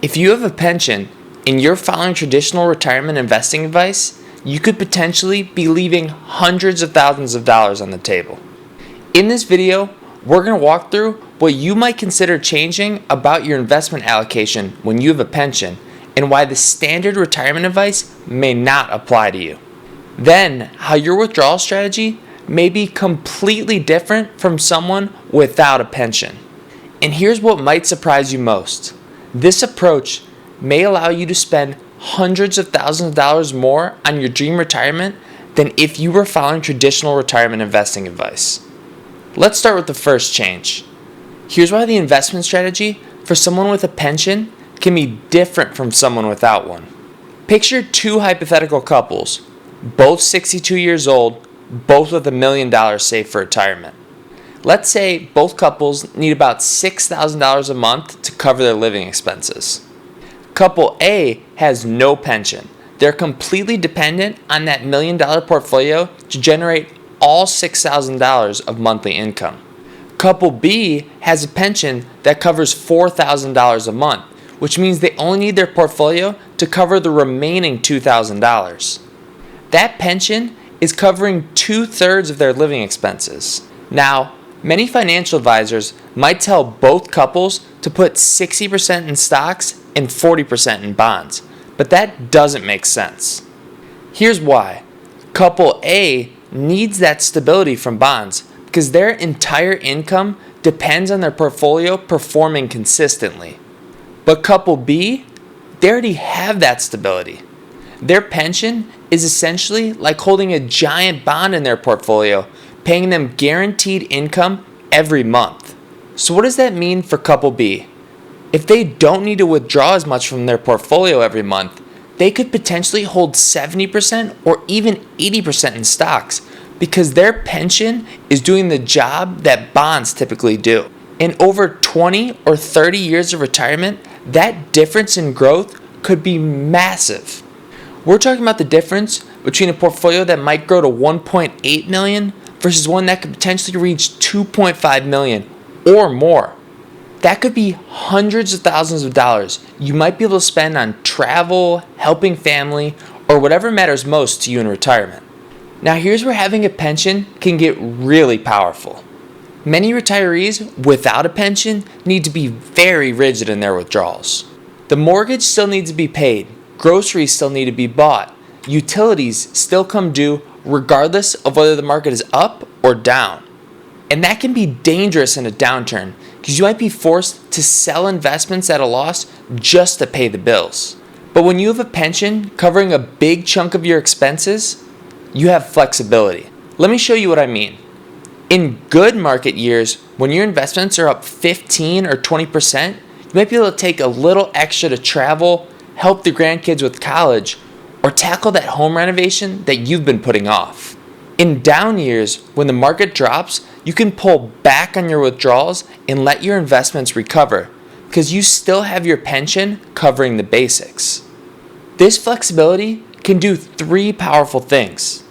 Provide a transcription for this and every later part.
If you have a pension and you're following traditional retirement investing advice, you could potentially be leaving hundreds of thousands of dollars on the table. In this video, we're going to walk through what you might consider changing about your investment allocation when you have a pension and why the standard retirement advice may not apply to you. Then, how your withdrawal strategy may be completely different from someone without a pension. And here's what might surprise you most. This approach may allow you to spend hundreds of thousands of dollars more on your dream retirement than if you were following traditional retirement investing advice. Let's start with the first change. Here's why the investment strategy for someone with a pension can be different from someone without one. Picture two hypothetical couples, both 62 years old, both with $1 million saved for retirement. Let's say both couples need about $6,000 a month to cover their living expenses. Couple A has no pension. They're completely dependent on that $1 million portfolio to generate all $6,000 of monthly income. Couple B has a pension that covers $4,000 a month, which means they only need their portfolio to cover the remaining $2,000. That pension is covering 2/3 of their living expenses. Now, many financial advisors might tell both couples to put 60% in stocks and 40% in bonds, but that doesn't make sense. Here's why. Couple A needs that stability from bonds because their entire income depends on their portfolio performing consistently. But couple B, they already have that stability. Their pension is essentially like holding a giant bond in their portfolio, paying them guaranteed income every month. So what does that mean for couple B? If they don't need to withdraw as much from their portfolio every month, they could potentially hold 70% or even 80% in stocks because their pension is doing the job that bonds typically do. In over 20 or 30 years of retirement, that difference in growth could be massive. We're talking about the difference between a portfolio that might grow to 1.8 million versus one that could potentially reach 2.5 million or more. That could be hundreds of thousands of dollars you might be able to spend on travel, helping family, or whatever matters most to you in retirement. Now here's where having a pension can get really powerful. Many retirees without a pension need to be very rigid in their withdrawals. The mortgage still needs to be paid, groceries still need to be bought, utilities still come due regardless of whether the market is up or down. And that can be dangerous in a downturn because you might be forced to sell investments at a loss just to pay the bills. But when you have a pension covering a big chunk of your expenses, you have flexibility. Let me show you what I mean. In good market years, when your investments are up 15 or 20%, you might be able to take a little extra to travel, help the grandkids with college, or tackle that home renovation that you've been putting off. In down years, when the market drops, you can pull back on your withdrawals and let your investments recover because you still have your pension covering the basics. This flexibility can do three powerful things.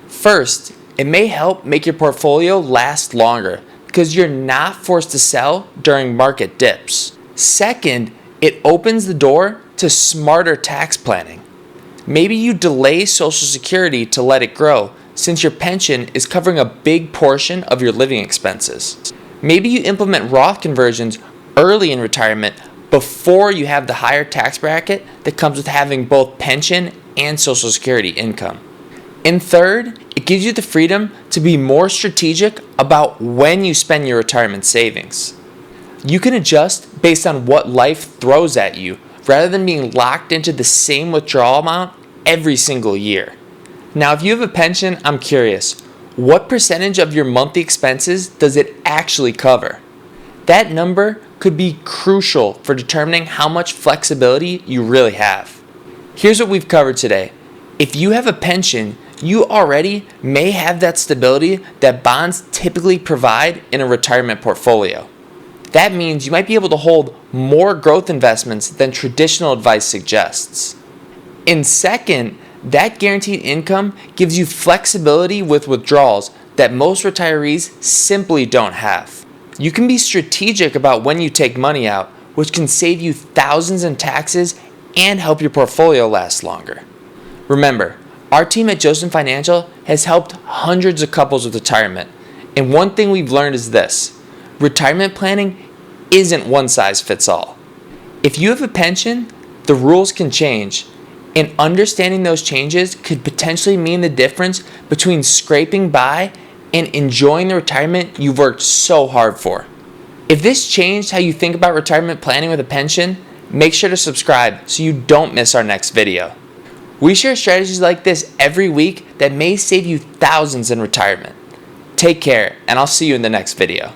First, it may help make your portfolio last longer because you're not forced to sell during market dips. Second, it opens the door to smarter tax planning. Maybe you delay Social Security to let it grow since your pension is covering a big portion of your living expenses. Maybe you implement Roth conversions early in retirement before you have the higher tax bracket that comes with having both pension and Social Security income. And third, it gives you the freedom to be more strategic about when you spend your retirement savings. You can adjust based on what life throws at you rather than being locked into the same withdrawal amount every single year. Now, if you have a pension, I'm curious, what percentage of your monthly expenses does it actually cover? That number could be crucial for determining how much flexibility you really have. Here's what we've covered today. If you have a pension, you already may have that stability that bonds typically provide in a retirement portfolio. That means you might be able to hold more growth investments than traditional advice suggests. And second, that guaranteed income gives you flexibility with withdrawals that most retirees simply don't have. You can be strategic about when you take money out, which can save you thousands in taxes and help your portfolio last longer. Remember, our team at Joseph Financial has helped hundreds of couples with retirement, and one thing we've learned is this: retirement planning isn't one size fits all. If you have a pension, the rules can change, and understanding those changes could potentially mean the difference between scraping by and enjoying the retirement you've worked so hard for. If this changed how you think about retirement planning with a pension, make sure to subscribe so you don't miss our next video. We share strategies like this every week that may save you thousands in retirement. Take care, and I'll see you in the next video.